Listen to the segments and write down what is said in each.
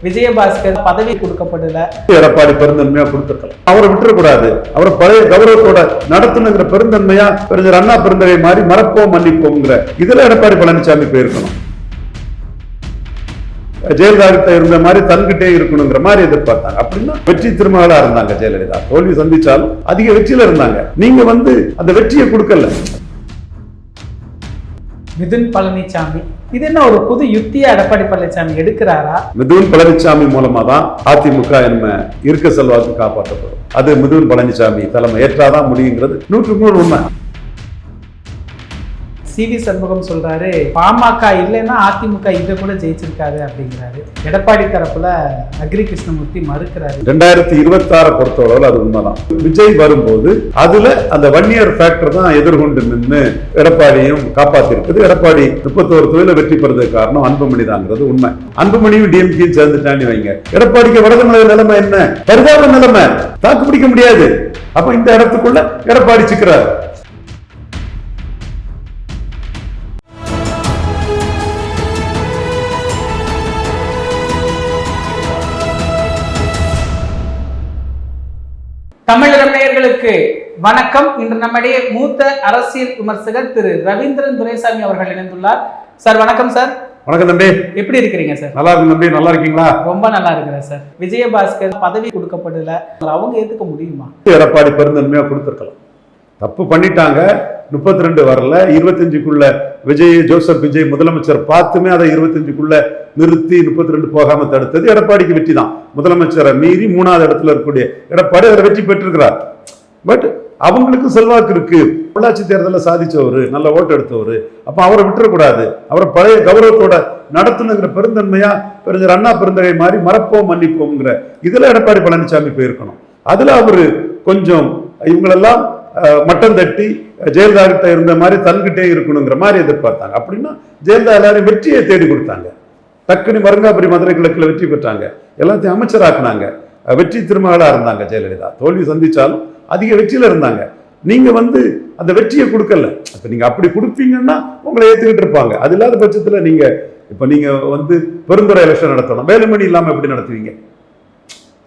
விஜயபாஸ்கர் பதவி கொடுக்கப்படல. எடப்பாடி பெருந்தன்மையா கொடுத்திருக்கலாம். அவரை விட்டுறக்கூடாது. அவரை பழைய கௌரவத்தோட நடத்துனுங்கிற பெருந்தன்மையா பெருஞ்சர் அண்ணா பெருந்தகை மாதிரி மறப்போம் மன்னிப்போம்ங்கிற இதுல எடப்பாடி பழனிசாமி போயிருக்கணும். ஜெயலலிதா இருந்த மாதிரி தன்கிட்டே இருக்கணுங்கிற மாதிரி எதிர்பார்த்தாங்க. அப்படின்னா வெற்றி திருமகளா இருந்தாங்க ஜெயலலிதா. தோல்வி சந்திச்சாலும் அதிக வெற்றியில இருந்தாங்க. நீங்க அந்த வெற்றியை கொடுக்கல. மிதுன் பழனிசாமி இது என்ன ஒரு புது யுக்தியா எடப்பாடி பழனிசாமி எடுக்கிறாரா? மிதுன் பழனிசாமி மூலமா தான் அதிமுக என்ன இருக்க செல்வாக்கு காப்பாற்றப்படும். அது மிதுன் பழனிசாமி தலைமை ஏற்றாதான் முடியுங்கிறது 100% உண்மை. சிவி சண்முகம் சொல்றாரு, பாமக இல்லைன்னா அதிமுக இதை கூட ஜெயிச்சிருக்காரு அப்படிங்கிறாரு. எடப்பாடி தரப்புல அக்ரி கிருஷ்ணமூர்த்தி மறுக்கிறாரு. 2026 பொறுத்தவரை அது உண்மைதான். விஜய் வரும்போது அதுல அந்த வன்னியர் ஃபேக்டர் தான் எதிர்கொண்டு நின்று எடப்பாடியும் காப்பாத்திருக்குது. எடப்பாடி 31 தொழில வெற்றி பெறதுக்கு காரணம் அன்புமணி தாங்கிறது உண்மை. அன்புமணியும் டிஎம்கேயும் சேர்ந்துட்டான்னு வைங்க, எடப்பாடிக்கு வடதமிழக நிலைமை என்ன? பரிதாப நிலைமை, தாக்கு பிடிக்க முடியாது. அப்ப இந்த இடத்துக்குள்ள எடப்பாடி சிக்கிறார். தமிழகம் நேயர்களுக்கு வணக்கம். இன்று நம்முடைய மூத்த அரசியல் விமர்சகர் திரு ரவீந்திரன் துரைசாமி அவர்கள் இணைந்துள்ளார். சார் வணக்கம். சார் வணக்கம் தம்பி. எப்படி இருக்கிறீங்க சார்? நல்லா இருக்கு தம்பி. நல்லா இருக்கீங்களா? ரொம்ப நல்லா இருக்கிறேன் சார். விஜயபாஸ்கர் பதவி கொடுக்கப்படல, அவங்க ஏத்துக்க முடியுமா? எடப்பாடி பெருந்தன்மையா கொடுத்திருக்கலாம். தப்பு பண்ணிட்டாங்க. 32 வரல, 25க்குள்ள ஜோசப் விஜய் முதலமைச்சர் பார்த்துமே அதை 25க்குள்ள நிறுத்தி 32 போகாம தடுத்தது எடப்பாடிக்கு வெற்றி தான். முதலமைச்சரை மீறி 3வது இடத்துல இருக்கக்கூடிய எடப்பாடி அதில் வெற்றி பெற்றிருக்கிறார். பட் அவங்களுக்கு செல்வாக்கு இருக்கு. உள்ளாட்சி தேர்தலில் சாதிச்சவர், நல்ல ஓட்டு எடுத்தவர். அப்ப அவரை விட்டுறக்கூடாது. அவரை பழைய கௌரவத்தோட நடத்துனுங்கிற பெருந்தன்மையா பெருஞ்சர் அண்ணா பெருந்தகை மாதிரி மறப்போம் மன்னிப்போம்ங்கிற இதுல எடப்பாடி பழனிசாமி போயிருக்கணும். அதுல அவரு கொஞ்சம் இவங்களெல்லாம் மட்டம் தட்டி ஜெயலலிதா கிட்ட இருந்த மாதிரி தன்கிட்டே இருக்கணுங்கிற மாதிரி எதிர்பார்த்தாங்க. அப்படின்னா ஜெயலலிதா எல்லாரும் வெற்றியை தேடி கொடுத்தாங்க. டக்குனு மருங்காபுரி மதுரை கிழக்குல வெற்றி பெற்றாங்க. எல்லாத்தையும் அமைச்சராக்குனாங்க. வெற்றி திருமகளா இருந்தாங்க ஜெயலலிதா. தோல்வி சந்திச்சாலும் அதிக வெற்றியில இருந்தாங்க. நீங்க அந்த வெற்றியை கொடுக்கல. இப்ப நீங்க அப்படி கொடுப்பீங்கன்னா உங்களை ஏத்துக்கிட்டு இருப்பாங்க. அது இல்லாத பட்சத்துல நீங்க பெருந்துறை எலெக்ஷன் நடத்தணும். வேலுமணி இல்லாம எப்படி நடத்துவீங்க?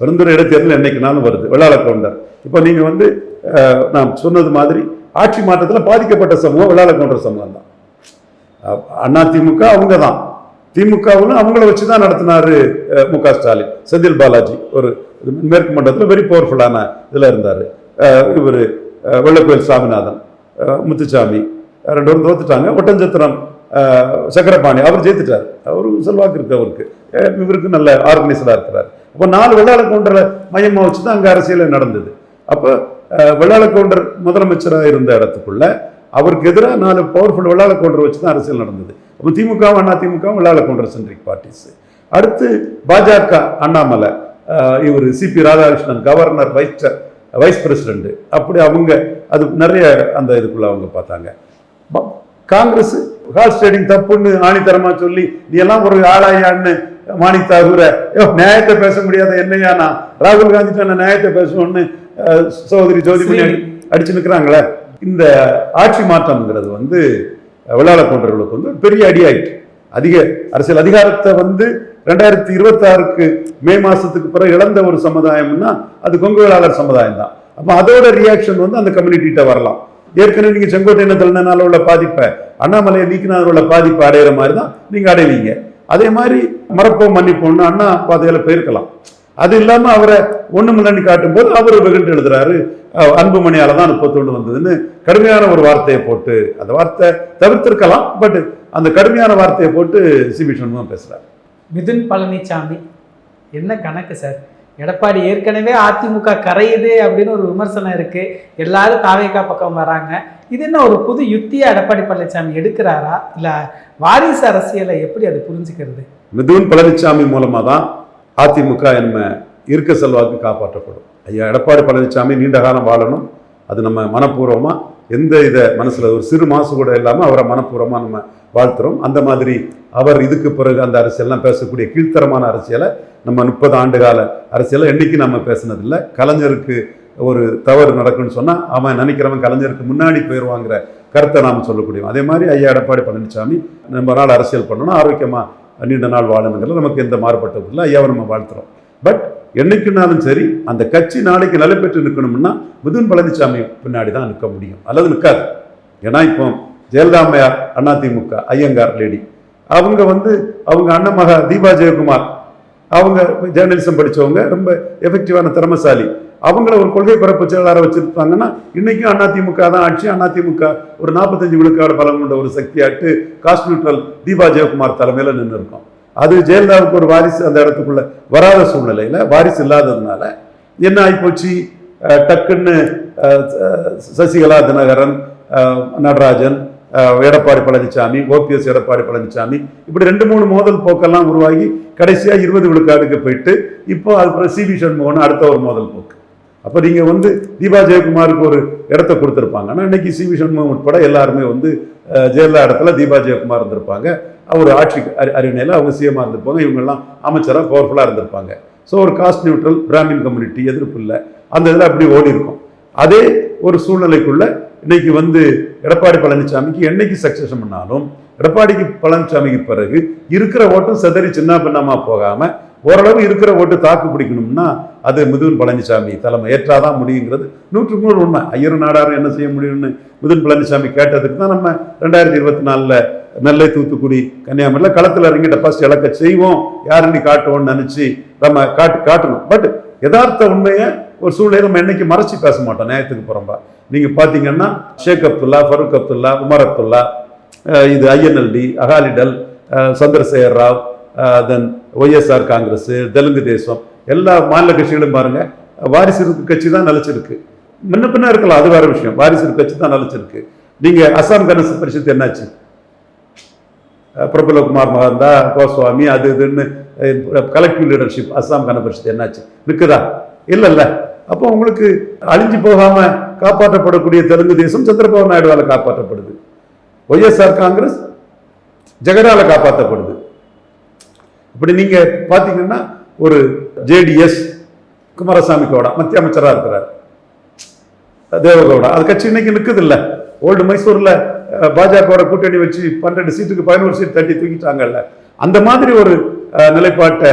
பெருந்துறை இடைத்தேர்தல் என்னைக்குனாலும் வருது. வெள்ளாள கவுண்டர். இப்போ நீங்க நான் சொன்னது மாதிரி ஆட்சி மாற்றத்தில் பாதிக்கப்பட்ட சமூகம் வெள்ளாள கவுண்டர் சமூகம் தான். அதிமுக அவங்க தான். திமுகவும் அவங்கள வச்சுதான் நடத்தினாரு மு.க. ஸ்டாலின். செந்தில் பாலாஜி ஒரு மேற்கு மண்டலத்தில் வெரி பவர்ஃபுல்லான இதுல இருந்தாரு. இவர் வெள்ளக்கோயில் சாமிநாதன், முத்துசாமி 2 பேரும் தோத்துட்டாங்க. ஒட்டஞ்சத்திரம் சக்கரபாணி அவர் ஜெயித்துட்டார். அவரு செல்வாக்கு இருக்கு. அவருக்கு இவருக்கு நல்ல ஆர்கனைசரா இருக்கிறார். அப்போ 4 வெள்ளாள கவுண்டரை மையமா வச்சுதான் அங்க அரசியல் நடந்தது. அப்போ வெள்ளாள கவுண்டர் முதலமைச்சராக இருந்த இடத்துக்குள்ள அவருக்கு எதிராக 4 பவர்ஃபுல் வெள்ளாள கவுண்டர் வச்சுதான் அரசியல் நடந்தது. அப்போ திமுகவும் அதிமுகவும் வெள்ளாள கவுண்டர் சென்ட்ரிக் பார்ட்டிஸ். அடுத்து பாஜக அண்ணாமலை, இவர் CP Radhakrishnan governor, vice president. அப்படி அவங்க அது நிறைய அந்த இதுக்குள்ள அவங்க பார்த்தாங்க. காங்கிரஸ் ஹார்ஸ் ட்ரேடிங் தப்புன்னு ஆணித்தரமா சொல்லி நீ எல்லாம் ஒரு ஆளாயான்னு மாணித்தாகுற நியாயத்தை பேச முடியாத என்னையா நான் ராகுல் காந்தி நியாயத்தை பேசணும்னு சகோதரி ஜோதிமணி அடிச்சு நிற்கிறாங்களே. இந்த ஆட்சி மாற்றம்ங்கிறது வெள்ளாள கவுண்டர்களுக்கு பெரிய அடியாயிட்டு. அதிக அரசியல் அதிகாரத்தை 2026 மே மாசத்துக்கு பிறகு இழந்த ஒரு சமுதாயம்னா அது கொங்கு வேளாளர் சமுதாயம் தான். அப்ப அதோட ரியாக்ஷன் அந்த கம்யூனிட்டிகிட்ட வரலாம். ஏற்கனவே நீங்க செங்கோட்டையனை தள்ளினால உள்ள பாதிப்பை, அண்ணாமலையை நீக்கினால உள்ள பாதிப்பை அடையிற மாதிரி தான் நீங்க அடைவீங்க. அதே மாதிரி மறப்போம் மன்னிப்போம்னு அண்ணா பாதையில போயிருக்கலாம். அது இல்லாம அவரை ஒண்ணுமில்லன்னு காட்டும் போது அவர் வெகுண்டு எழுதுறாரு, அன்புமணியால தான் 31 வந்ததுன்னு கடுமையான ஒரு வார்த்தையை போட்டு, அந்த வார்த்தை தவிர்த்திருக்கலாம். பட் அந்த கடுமையான வார்த்தையை போட்டு சிபி சண்முகம் பேசுறாரு. மிதுன் பழனிசாமி என்ன கணக்கு சார்? எடப்பாடி ஏற்கனவே அதிமுக கரையுது அப்படின்னு ஒரு விமர்சனம் இருக்கு. எல்லாரும் தாவேகா பக்கம் வராங்க. இது என்ன ஒரு புது யுக்தியா எடப்பாடி பழனிசாமி எடுக்கிறாரா, இல்ல வாரிசு அரசியலை எப்படி அது புரிஞ்சுக்கிறது? மிதுன் பழனிசாமி மூலமா தான் அதிமுக என்ன இருக்க செல்வாக்கு காப்பாற்றப்படும். ஐயா எடப்பாடி பழனிசாமி நீண்ட காலம் வாழணும். அது நம்ம மனப்பூர்வமா எந்த மனசுல ஒரு சிறு மாசு கூட இல்லாம அவரை மனப்பூர்வமா நம்ம வாழ்த்துறோம். அந்த மாதிரி அவர் இதுக்கு பிறகு அந்த அரசியல்லாம் பேசக்கூடிய கீழ்த்தரமான அரசியலை நம்ம 30 ஆண்டு கால அரசியலை என்னைக்கு நம்ம பேசினதில்லை. கலைஞருக்கு ஒரு தவறு நடக்குன்னு சொன்னா அவன் நினைக்கிறவன் கலைஞருக்கு முன்னாடி போயிடுவாங்கிற கருத்தை நாம் சொல்லக்கூடியோம். அதே மாதிரி ஐயா எடப்பாடி பழனிசாமி ரொம்ப நாள் அரசியல் பண்ணணும், ஆரோக்கியமா நீண்ட நாள் வாழணுங்கிறது நமக்கு எந்த மாறுபட்டதும் இல்லை. ஐயாவை நம்ம வாழ்த்துறோம். பட் என்னைக்குனாலும் சரி அந்த கட்சி நாளைக்கு நிலை பெற்று நிற்கணும்னா மிதுன் பழனிசாமி பின்னாடி தான் நிற்க முடியும், அல்லது நிற்காது. ஏன்னா இப்போ ஜெயலலிதாமையார் அதிமுக ஐயங்கார் லேடி அவங்க அவங்க அண்ணன் மகா தீபா ஜெயக்குமார் அவங்க ஜேர்னலிசம் படித்தவங்க, ரொம்ப எஃபெக்டிவான திறமசாலி. அவங்கள ஒரு கொள்கை பரப்பு செயலாளரை வச்சிருப்பாங்கன்னா இன்னைக்கும் அதிமுக தான் ஆட்சி. அதிமுக ஒரு 45 விழுக்காடு பலம் கொண்ட ஒரு சக்தியாட்டு காஸ்ட் நியூட்ரல் தீபா ஜெயக்குமார் தலைமையில் நின்று இருக்கும். அது ஜெயலலிதாவுக்கு ஒரு வாரிசு அந்த இடத்துக்குள்ள வராத சூழ்நிலையில், வாரிசு இல்லாததுனால என்ன ஆகிப்போச்சு, டக்குன்னு சசிகலா, தினகரன், நடராஜன், எடப்பாடி பழனிசாமி, ஓபிஎஸ் எடப்பாடி பழனிசாமி, இப்படி 2-3 மோதல் போக்கெல்லாம் உருவாகி கடைசியா 20 விழுக்காடுக்கு போயிட்டு இப்போ அது சிவி சண்முகன் அடுத்த ஒரு மோதல் போக்கு. அப்போ நீங்க தீபா ஜெயக்குமாருக்கு ஒரு இடத்த கொடுத்துருப்பாங்க. ஆனால் இன்னைக்கு சிவி சண்முகம் உட்பட எல்லாருமே ஜெயலலிதா இடத்துல தீபா ஜெயக்குமார் இருந்திருப்பாங்க. அவர் ஆட்சி அறிவினையில் அவங்க சிஎம்மாக இருந்திருப்பாங்க. இவங்கெல்லாம் அமைச்சராக பவர்ஃபுல்லாக இருந்திருப்பாங்க. ஸோ ஒரு காஸ்ட் நியூட்ரல் பிராமின் கம்யூனிட்டி எதிர்ப்பு இல்லை, அந்த இதில் அப்படி ஓடி இருக்கும். அதே ஒரு சூழ்நிலைக்குள்ள இன்னைக்கு எடப்பாடி பழனிசாமிக்கு என்னைக்கு சக்சஷன் பண்ணாலும் எடப்பாடிக்கு பழனிசாமிக்கு பிறகு இருக்கிற ஓட்டும் செதறி சின்ன பின்னமா போகாம ஓரளவு இருக்கிற ஓட்டு தாக்கு பிடிக்கணும்னா அது மிதுன் பழனிசாமி தலைமை ஏற்றாதான் முடியுங்கிறது 100% உண்மை. ஐயரும் நாடாரும் என்ன செய்ய முடியும்னு மிதுன் பழனிசாமி கேட்டதுக்கு தான் நம்ம 2024 நெல்லை, தூத்துக்குடி, கன்னியாகுமரியில் களத்தில் இறங்கி டெபாசிட் இழக்க செய்வோம், யாருன்னு காட்டுவோம்னு நினைச்சு நம்ம காட்டணும். பட் யதார்த்த உண்மையை ஒரு சூழ்நிலை நம்ம என்னைக்கு மறைச்சி பேச மாட்டோம். நியாயத்துக்கு புறம்பா நீங்க பாத்தீங்கன்னா ஷேக் அப்துல்லா, ஃபருக் அப்துல்லா, உமர் அப்துல்லா, இது ஐஎன்எல்டி, அகாலிடல், சந்திரசேகர் ராவ், தென் ஒய்எஸ்ஆர் காங்கிரஸ், தெலுங்கு தேசம், எல்லா மாநில கட்சிகளும் பாருங்க வாரிசு கட்சி தான் நிலைச்சிருக்கு. முன்ன பின்ன இருக்கலாம், அது வேற விஷயம். வாரிசு கட்சி தான் நிலைச்சிருக்கு. நீங்க அசாம் கணேச பரிஷத்து என்னாச்சு? பிரபுல குமார் மகந்தா, கோஸ்வாமி, அது இதுன்னு கலெக்டிவ் லீடர்ஷிப் அசாம் கண பரிஷத்து என்னாச்சு? நிற்குதா? இல்ல. அப்போ உங்களுக்கு அழிஞ்சு போகாம காப்பாற்றப்படக்கூடிய தெலுங்கு தேசம் சந்திரபாபு நாயுடுவால காப்பாற்றப்படுது. ஒய்எஸ்ஆர் காங்கிரஸ் ஜெகடால காப்பாற்றப்படுது. இப்படி நீங்க பாத்தீங்கன்னா ஒரு ஜேடிஎஸ் குமாரசாமி கவுடா மத்திய அமைச்சராக இருக்கிறார், தேவகவுடா, அது கட்சி இன்னைக்கு நிற்குது இல்ல. ஓல்டு மைசூர்ல பாஜக கூட்டணி வச்சு 12 சீட்டுக்கு 11 சீட் தட்டி தூக்கிட்டாங்கல்ல. அந்த மாதிரி ஒரு நிலைப்பாட்டை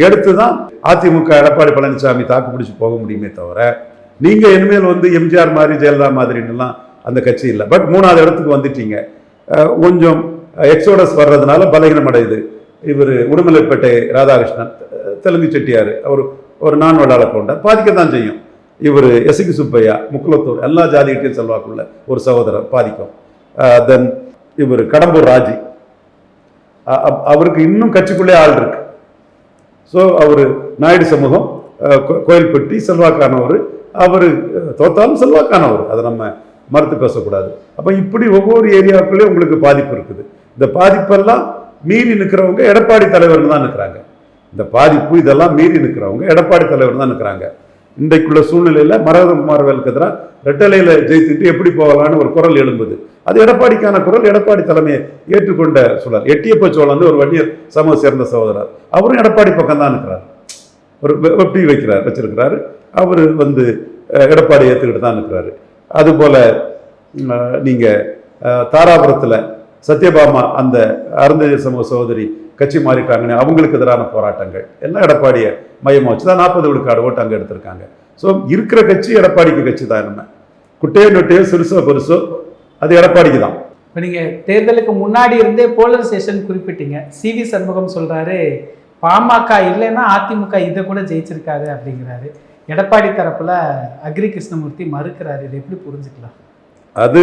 எடுத்துதான் அதிமுக எடப்பாடி பழனிசாமி தாக்கு பிடிச்சு போக முடியுமே தவிர நீங்க இனிமேல் எம்ஜிஆர் மாதிரி ஜெயலலிதா மாதிரிலாம் அந்த கட்சி இல்லை. பட் 3வது இடத்துக்கு வந்துட்டீங்க. கொஞ்சம் எக்ஸோடஸ் வர்றதுனால பலகீனம் அடையுது. இவர் உடுமலைப்பேட்டை ராதாகிருஷ்ணன், தெலுங்கு செட்டியார், அவர் ஒரு நான் வளாள கொண்டார், பாதிக்கத்தான் செய்யும். இவர் எஸ்கி சுப்பையா, முக்குலத்தூர், எல்லா ஜாதிகிட்டையும் செல்வாக்குள்ள ஒரு சகோதரர், பாதிக்கும். தென் இவர் கடம்பூர் ராஜி, அவருக்கு இன்னும் கட்சிக்குள்ளே ஆள் இருக்கு. ஸோ அவர் நாயுடு சமூகம், கோயில்பட்டி, செல்வாக்கானவர். அவர் தோத்தாலும் செல்வாக்கானவர், அதை நம்ம மறுத்து பேசக்கூடாது. அப்போ இப்படி ஒவ்வொரு ஏரியாவுக்குள்ளேயும் உங்களுக்கு பாதிப்பு இருக்குது. இந்த பாதிப்பெல்லாம் மீறி நிற்கிறவங்க எடப்பாடி தலைவர்னு தான் நிற்கிறாங்க. இந்த பாதிப்பு இதெல்லாம் மீறி நிற்கிறவங்க எடப்பாடி தலைவர் தான் நிற்கிறாங்க. இன்றைக்குள்ள சூழ்நிலையில மரகதகுமார்வேலுக்கு எதிராக ரெட்டலையில ஜெயித்துட்டு எப்படி போகலான்னு ஒரு குரல் எழும்புது. அது எடப்பாடிக்கான குரல், எடப்பாடி தலைமையை ஏற்றுக்கொண்ட சூழல். எட்டியப்ப சோழன் ஒரு வன்னியர் சமூக சேர்ந்த சகோதரர், அவரும் எடப்பாடி பக்கம் தான் இருக்கிறார், ஒரு வெட்டி வச்சிருக்கிறாரு. அவர் எடப்பாடி ஏற்றுக்கிட்டு தான் இருக்கிறாரு. அதுபோல நீங்க தாராபுரத்துல சத்யபாமா அந்த அருந்ததியர் சமூக சகோதரி கட்சி மாறிட்டாங்கன்னு அவங்களுக்கு எதிரான போராட்டங்கள் எல்லாம் எடப்பாடியை மையமாக வச்சு தான் 40 விழுக்காடு ஓட்டு அங்கே எடுத்திருக்காங்க. ஸோ இருக்கிற கட்சி எடப்பாடிக்கு கட்சி தான். நம்ம குட்டையோ நொட்டையோ சிறுசோ பெருசோ அது எடப்பாடிக்கு தான். இப்போ நீங்கள் தேர்தலுக்கு முன்னாடி இருந்தே போலரைசேஷன் குறிப்பிட்டீங்க. சிவி சண்முகம் சொல்கிறாரு பாமக இல்லைன்னா அதிமுக இதை கூட ஜெயிச்சிருக்காது அப்படிங்கிறாரு. எடப்பாடி தரப்பில் அக்ரி கிருஷ்ணமூர்த்தி மறுக்கிறாரு. இதை எப்படி புரிஞ்சுக்கலாம்? அது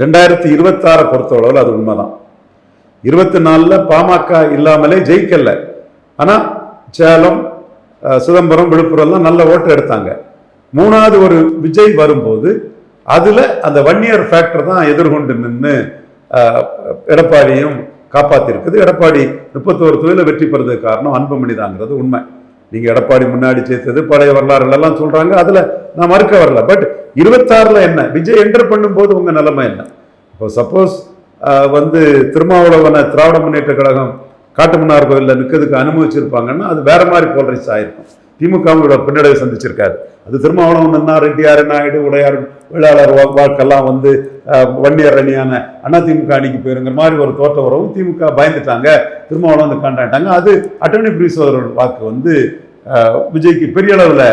2026 பொறுத்தளவில் அது உண்மைதான். 24 பாமக இல்லாமலே ஜெயிக்கல. ஆனால் சேலம், சிதம்பரம், விழுப்புரம்லாம் நல்ல ஓட்டு எடுத்தாங்க. 3வது ஒரு விஜய் வரும்போது அதுல அந்த வன்னியர் ஃபேக்டர் தான் எதிர்கொண்டு நின்று எடப்பாடியும் காப்பாத்திருக்குது. எடப்பாடி 31 தொகுதியில் வெற்றி பெறதுக்கு காரணம் அன்புமணி தாங்கிறது உண்மை. நீங்க எடப்பாடி முன்னாடி சேர்த்தது பழைய வரலாறுகள் எல்லாம் சொல்றாங்க, அதுல நான் மறுக்க வரல. பட் 26ல என்ன விஜய் என்டர் பண்ணும்போது உங்க நிலைமை என்ன? இப்போ சப்போஸ் திருமாவளவனை திராவிட முன்னேற்ற கழகம் காட்டுமன்னார் கோயிலில் நிற்கிறதுக்கு அனுமதிச்சிருப்பாங்கன்னா அது வேற மாதிரி போலரைஸ் ஆயிருக்கும். திமுகவோட பின்னடைவை சந்திச்சிருக்காரு. அது திருமாவளவன், ரெட்டியார், நாயுடு, உடையார், வேளாளர் வாக்கெல்லாம் வன்னியர் அணியான அதிமுக அணிக்கு போயிருங்கிற மாதிரி ஒரு தோற்ற உறவும் திமுக பயந்துட்டாங்க. திருமாவளவன் வந்து காண்டாட்டாங்க. அது அட்டர்னி புரீஸ்வரர் வாக்கு வந்து விஜய்க்கு பெரிய அளவில்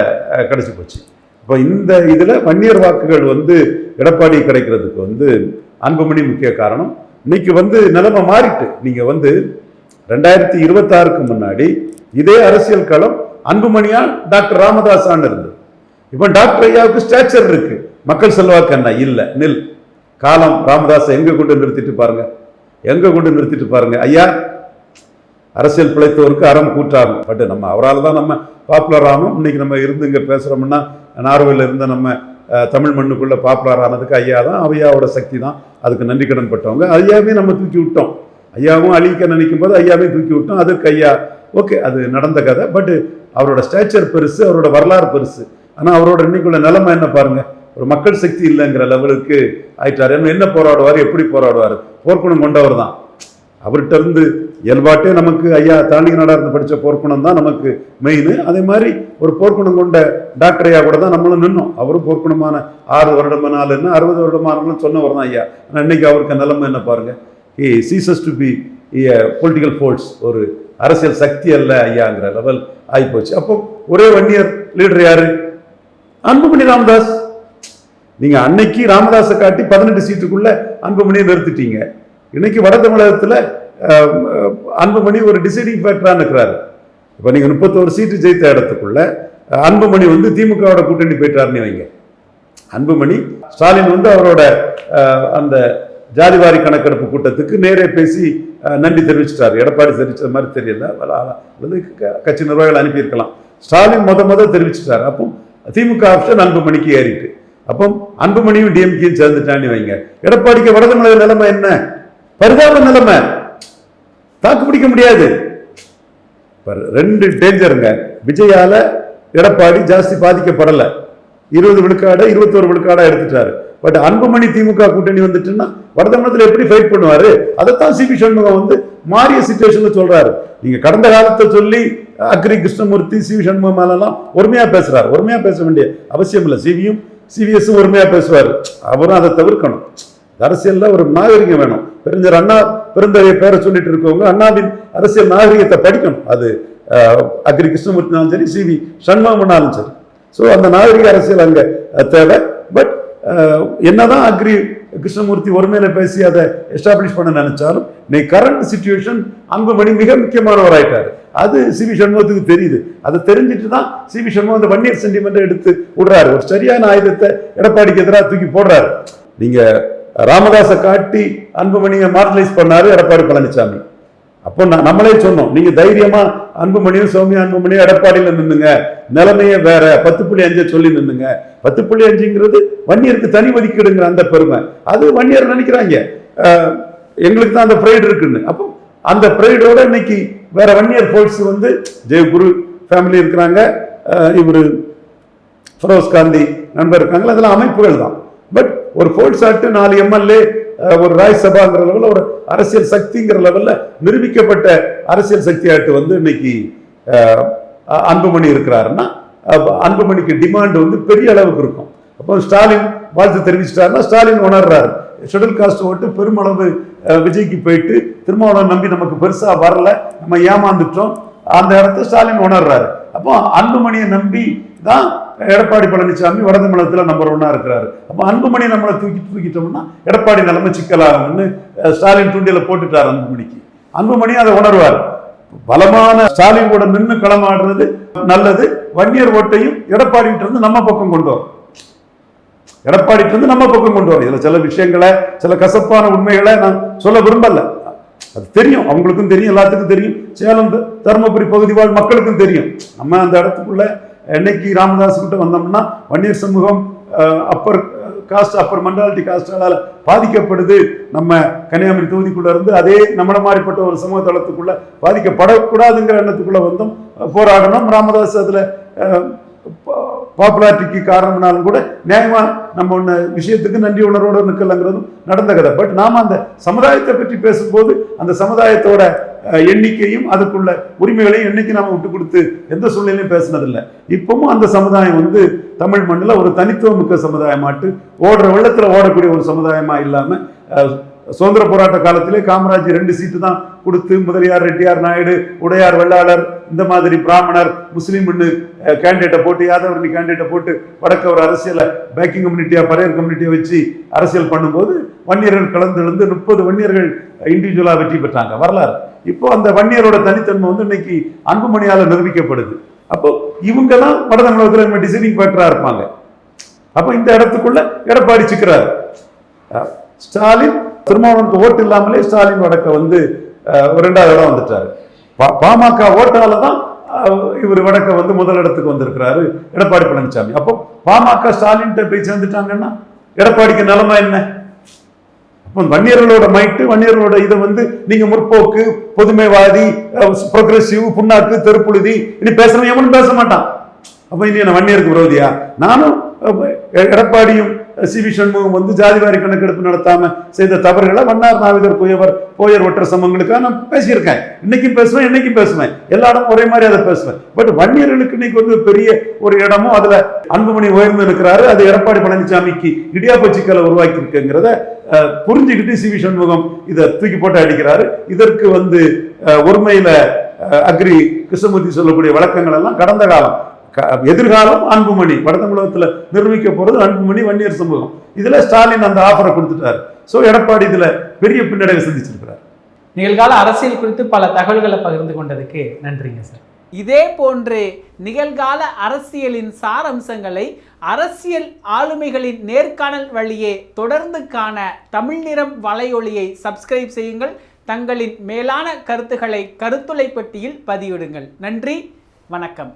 கிடைச்சி போச்சு. இப்போ இந்த இதில் வன்னியர் வாக்குகள் வந்து எடப்பாடி கிடைக்கிறதுக்கு வந்து அன்புமணி முக்கிய காரணம். இன்னைக்கு வந்து நிலைமை மாறிட்டு. நீங்க வந்து 2026க்கு முன்னாடி இதே அரசியல் களம் அன்புமணியா டாக்டர் ராமதாஸான்னு இருந்தது. இப்போ டாக்டர் ஐயாவுக்கு ஸ்டாச்சர் இருக்கு, மக்கள் செல்வாக்கு என்ன இல்லை நில். காலம் ராமதாஸை எங்க கொண்டு நிறுத்திட்டு பாருங்க, எங்க கொண்டு நிறுத்திட்டு பாருங்க. ஐயா அரசியல் பிழைத்தவருக்கு அறம் கூற்றாகும். பட் நம்ம அவரால் தான் நம்ம பாப்புலர் ஆனோம். இன்னைக்கு நம்ம இருந்து இங்கே பேசுகிறோம்னா நார்வேல இருந்த நம்ம தமிழ் மண்ணுக்குள்ளே பாப்புலர் ஆனதுக்கு ஐயா தான், ஐயாவோட சக்தி தான். அதுக்கு நன்றி கடன் பட்டவங்க. ஐயாவே நம்ம தூக்கி விட்டோம். ஐயாவும் அழிக்க நினைக்கும் போது ஐயாவே தூக்கி விட்டோம். அதுக்கு ஐயா ஓகே, அது நடந்த கதை. பட் அவரோட ஸ்டேச்சர் பெருசு, அவரோட வரலாறு பெருசு. ஆனால் அவரோட இன்னைக்குள்ள நிலைமை என்ன பாருங்க, ஒரு மக்கள் சக்தி இல்லைங்கிற லெவலுக்கு ஆயிட்டார். என்ன போராடுவார், எப்படி போராடுவார், போர்க்குணம் கொண்டவர் தான். அவர்கிட்ட இருந்து இயல்பாட்டே நமக்கு ஐயா தாண்டி நடார்ந்து படித்த போர்க்குணம் தான் நமக்கு மெயின். அதே மாதிரி ஒரு போர்க்குணம் கொண்ட டாக்டர் ஐயா கூட தான் நம்மளும் நின்னோம். அவரும் போர்க்குணமான 6 வருடமானாலும் என்ன 60 வருடமானாலும் சொன்னவர் தான் ஐயா. ஆனால் இன்னைக்கு அவருக்கு நிலைமை என்ன பாருங்க, he ceases to be a political force, ஒரு அரசியல் சக்தி அல்ல ஐயாங்கிற லெவல் ஆகிப்போச்சு. அப்போ ஒரே வன்னியர் லீடர் யாரு, அன்புமணி ராமதாஸ். நீங்க அன்னைக்கு ராமதாஸை காட்டி 18 சீட்டுக்குள்ள அன்புமணியை நிறுத்திட்டீங்க. இன்னைக்கு வட தமிழகத்துல அன்புமணி ஒரு டிசைடிங் ஃபேக்டராக இருக்கிறாரு. இப்போ நீங்க 31 சீட்டு ஜெயித்த இடத்துக்குள்ள அன்புமணி வந்து திமுகவோட கூட்டணி போயிட்டாருன்னு வைங்க. அன்புமணி ஸ்டாலின் வந்து அவரோட அந்த ஜாதிவாரி கணக்கெடுப்பு கூட்டத்துக்கு நேரே பேசி நன்றி தெரிவிச்சிட்டாரு. எடப்பாடி தெரிவிச்ச மாதிரி தெரியல, அல்லது கட்சி நிர்வாகிகள் அனுப்பியிருக்கலாம். ஸ்டாலின் முத தெரிவிச்சிட்டாரு. அப்போ திமுக ஆப்ஷன் அன்புமணிக்கு ஏறிட்டு, அப்போ அன்புமணியும் டிஎம்கேயும் சேர்ந்துட்டான்னு வைங்க. எடப்பாடிக்கு வட தமிழக நிலைமை என்ன, பரிதாப நிலைமை, தாக்கு பிடிக்க முடியாது. 2 டேஞ்சருங்க. விஜயால எடப்பாடி ஜாஸ்தி பாதிக்கப்படலை, 20 விழுக்காட 21 விழுக்காடா எடுத்துட்டாரு. பட் அன்புமணி திமுக கூட்டணி வந்துட்டுன்னா வடதமிழத்தில் எப்படி ஃபைட் பண்ணுவாரு? அதைத்தான் சிபி சண்முகம் வந்து மாறிய சிச்சுவேஷன்ல சொல்றாரு. நீங்க கடந்த காலத்தை சொல்லி அக்ரி கிருஷ்ணமூர்த்தி சிவி சண்முகம் மேலாம் ஒருமையா பேசுறாரு. ஒருமையா பேச வேண்டிய அவசியம் இல்லை. சிவிஎஸ் ஒருமையா பேசுவாரு. அவரும் அதை தவிர்க்கணும். அரசியல்ல ஒரு நாகரிகம் வேணும். பெருஞ்சர் அண்ணா பெருந்தகைய பேரை சொல்லிட்டு இருக்கவங்க அண்ணாவின் அரசியல் நாகரிகத்தை படிக்கணும். அது அக்ரி கிருஷ்ணமூர்த்தினாலும் சரி, சிவி சண்முகம்னாலும் சரி. ஸோ அந்த நாகரிக அரசியல் அங்க தேவை. பட் என்னதான் அக்ரி கிருஷ்ணமூர்த்தி ஒருமையில பேசி அதை எஸ்டாப்ளிஷ் பண்ண நினைச்சாலும் இன்னைக்கு கரண்ட் சிச்சுவேஷன் அன்புமணி மிக முக்கியமானவர் ஆயிட்டாரு. அது சிவி சண்முகத்துக்கு தெரியுது. அதை தெரிஞ்சிட்டு தான் சிவி சண்முகம் அந்த வன்னியர் சென்டிமெண்ட் எடுத்து விடுறாரு. ஒரு சரியான ஆயுதத்தை எடப்பாடிக்கு எதிராக தூக்கி போடுறாரு. நீங்க ராமதாஸை காட்டி அன்புமணியை மார்ஜினைஸ் பண்ணாரு எடப்பாடி பழனிசாமி. அப்போ நம்மளே சொன்னோம், நீங்க தைரியமா அன்புமணியும் சௌமியா அன்புமணியும் எடப்பாடியில நின்னுங்க, நிலைமையே வேற, 10.5 சொல்லி நின்னுங்க. 10.5ங்கிறது வன்னியருக்கு தனி ஒதுக்கீடுங்கிற அந்த பெருமை. அது வன்னியர் நினைக்கிறாங்க எங்களுக்கு தான் அந்த ப்ரைடு இருக்குன்னு. அப்போ அந்த ப்ரைடோட இன்னைக்கு வேற வன்னியர் ஃபோர்ஸ் வந்து ஜெயகுரு ஃபேமிலி இருக்கிறாங்க, இவரு ஃபரோஸ் காந்தி நண்பர் இருக்காங்களா, அதெல்லாம் அமைப்புகள் தான். பட் ஒரு ஃபோர்ஸ் ஆட்டு 4 எம்எல்ஏ, ஒரு ராஜ்சபாங்கிற லெவலில் ஒரு அரசியல் சக்திங்கிற லெவலில் நிரூபிக்கப்பட்ட அரசியல் சக்தி ஆட்டு வந்து இன்னைக்கு அன்புமணி இருக்கிறாருன்னா அன்புமணிக்கு டிமாண்ட் வந்து பெரிய அளவுக்கு இருக்கும். அப்போ ஸ்டாலின் வாழ்த்து தெரிவிச்சிட்டாருன்னா ஸ்டாலின் உணர்றாரு. ஷெட்யூல் காஸ்ட் ஓட்டு பெருமளவு விஜய்க்கு போயிட்டு திருமாவளவன் நம்பி நமக்கு பெருசா வரல, நம்ம ஏமாந்துட்டோம், அந்த இடத்த ஸ்டாலின் உணர்றாரு. அப்போ அன்புமணியை நம்பி தான் எடப்பாடி பழனிசாமி வட தமிழகத்துல நம்பர் 1 இருக்கிறாரு. அப்போ அன்புமணி நம்மளை தூக்கிட்டோம்னா எடப்பாடி நிலைமை சிக்கலாகும்னு ஸ்டாலின் தூண்டில போட்டுட்டார் அன்புமணிக்கு. அன்புமணி அதை உணர்வார். பலமான ஸ்டாலின் கூட நின்று களமாடுறது நல்லது. வன்னியர் ஓட்டையும் எடப்பாடிட்டு இருந்து நம்ம பக்கம் கொண்டு வரும். எடப்பாடிட்டு இருந்து நம்ம பக்கம் கொண்டு வரும். இதுல சில விஷயங்களை, சில கசப்பான உண்மைகளை நான் சொல்ல விரும்பல. அது தெரியும், அவங்களுக்கும் தெரியும், எல்லாத்துக்கும் தெரியும். சேலம் தருமபுரி பகுதி வாழ் மக்களுக்கும் தெரியும். நம்ம அந்த இடத்துக்குள்ள என்னைக்கு ராமதாஸ் கிட்ட வந்தோம்னா வன்னியர் சமூகம் அப்பர் காஸ்ட், அப்பர் மென்டாலிட்டி காஸ்டால பாதிக்கப்படுது. நம்ம கன்னியாகுமரி தொகுதிக்குள்ள இருந்து அதே நம்மள மாதிரிப்பட்ட ஒரு சமூக தளத்துக்குள்ள பாதிக்கப்படக்கூடாதுங்கிற எண்ணத்துக்குள்ள வந்தோம், போராடணும். ராமதாஸ் அதுல பாப்புலாரிட்டிக்கு காரணம்னாலும் கூட நியாயமா நம்ம ஒன்று விஷயத்துக்கு நன்றி உணர்வோடு நிற்கலங்கிறதும் நடந்த கதை. பட் நாம அந்த சமுதாயத்தை பற்றி பேசும்போது அந்த சமுதாயத்தோட எண்ணிக்கையும் அதுக்குள்ள உரிமைகளையும் என்னைக்கு நாம விட்டு கொடுத்து எந்த சூழ்நிலையும் பேசினதில்லை. இப்பவும் அந்த சமுதாயம் வந்து தமிழ் மண்ணில் ஒரு தனித்துவமிக்க சமுதாயமாட்டு ஓடுற வெள்ளத்தில் ஓடக்கூடிய ஒரு சமுதாயமா இல்லாம சுதந்திர போராட்ட காலத்திலே காமராஜ் 2 சீட்டு தான் கொடுத்து முதலியார், ரெட்டியார், நாயுடு, உடையார், வெள்ளாளர், இந்த மாதிரி பிராமணர், முஸ்லீம்னு கேண்டிடேட்டை போட்டு, யாதவரணி கேண்டிடேட்டை போட்டு வடக்க ஒரு அரசியலை பேக்கிங் கம்யூனிட்டியா பரையர் கம்யூனிட்டியை வச்சு அரசியல் பண்ணும்போது வன்னியர்கள் கலந்து 30 வன்னியர்கள் இண்டிவிஜுவலா வெற்றி பெற்றாங்க. வரலாறு. இப்போ அந்த வன்னியரோட தனித்தன்மை வந்து இன்னைக்கு அன்புமணியால நிரூபிக்கப்படுது. அப்போ இவங்க தான் வட தமிழகத்தில் டிசைடிங் ஃபேக்டரா இருப்பாங்க. அப்போ இந்த இடத்துக்குள்ள எடப்பாடி சிக்கிறார். ஸ்டாலின் திருமாவளவனுக்கு ஓட்டு இல்லாமலே ஸ்டாலின் வடக்க வந்து 2வது இடம் வந்துட்டாரு. பாமக ஓட்டால தான் இவர் வடக்க வந்து முதல் இடத்துக்கு வந்திருக்கிறாரு எடப்பாடி பழனிசாமி. அப்போ பாமக ஸ்டாலின் போய் சேர்ந்துட்டாங்கன்னா எடப்பாடிக்கு நிலைமை என்ன? அப்போ வன்னியர்களோட மைட்டு, வன்னியர்களோட இதை வந்து நீங்க முற்போக்கு, பொதுமைவாதி, ப்ரோக்ரெசிவ், புண்ணாக்கு, தெருப்புழுதி இனி பேசுறவன் எவனும் பேச மாட்டான். அப்ப இனி என்ன வன்னியருக்கு விரோதியா? நானும் எடப்பாடியும் சி.வி. சண்முகம் வந்து ஜாதிவாரி கணக்கெடுப்பு நடத்தாம செய்த தவறுகளை வண்ணார், நாவிதர், குயவர், போயர், ஒற்ற சமங்களுக்காக நான் பேசியிருக்கேன். இன்னைக்கும் பேசுவேன், என்னைக்கும் பேசுவேன், எல்லா இடமும் ஒரே மாதிரி அதை பேசுவேன். பட் வன்னியர்களுக்கு இன்னைக்கு வந்து பெரிய ஒரு இடமும் அதுல அன்புமணி உயர்ந்து இருக்கிறாரு. அது எடப்பாடி பழனிசாமிக்கு இடியாப்ப சிக்கலை உருவாக்கி இருக்குங்கிறத புரிஞ்சுக்கிட்டு சி.வி. சண்முகம் இதை தூக்கி போட்டு அடிக்கிறாரு. இதற்கு வந்து ஒருமையில அக்ரி கிருஷ்ணமூர்த்தி சொல்லக்கூடிய வழக்கங்கள் எல்லாம் கடந்த காலம். எதிர்காலம் அன்புமணி. வட தமிழகத்துல நிரூபிக்க போறது அன்புமணி, வன்னியர் சமூகம். இதுல ஸ்டாலின் அந்த ஆஃபரை கொடுத்துட்டாரு. சோ எடப்பாடி இதுல பெரிய பின்னடைவை சந்திச்சிருக்கிறார். நிகழ்கால அரசியல் குறித்து பல தகவல்களை பகிர்ந்து கொண்டதுக்கு நன்றிங்க சார். இதே போன்று நிகழ்கால அரசியலின் சாரம்சங்களை அரசியல் ஆளுமைகளின் நேர்காணல் வழியே தொடர்ந்து காண தமிழ் நிறம் வலையொலியை சப்ஸ்கிரைப் செய்யுங்கள். தங்களின் மேலான கருத்துக்களை கருத்துளை பெட்டியில் பதிவிடுங்கள். நன்றி, வணக்கம்.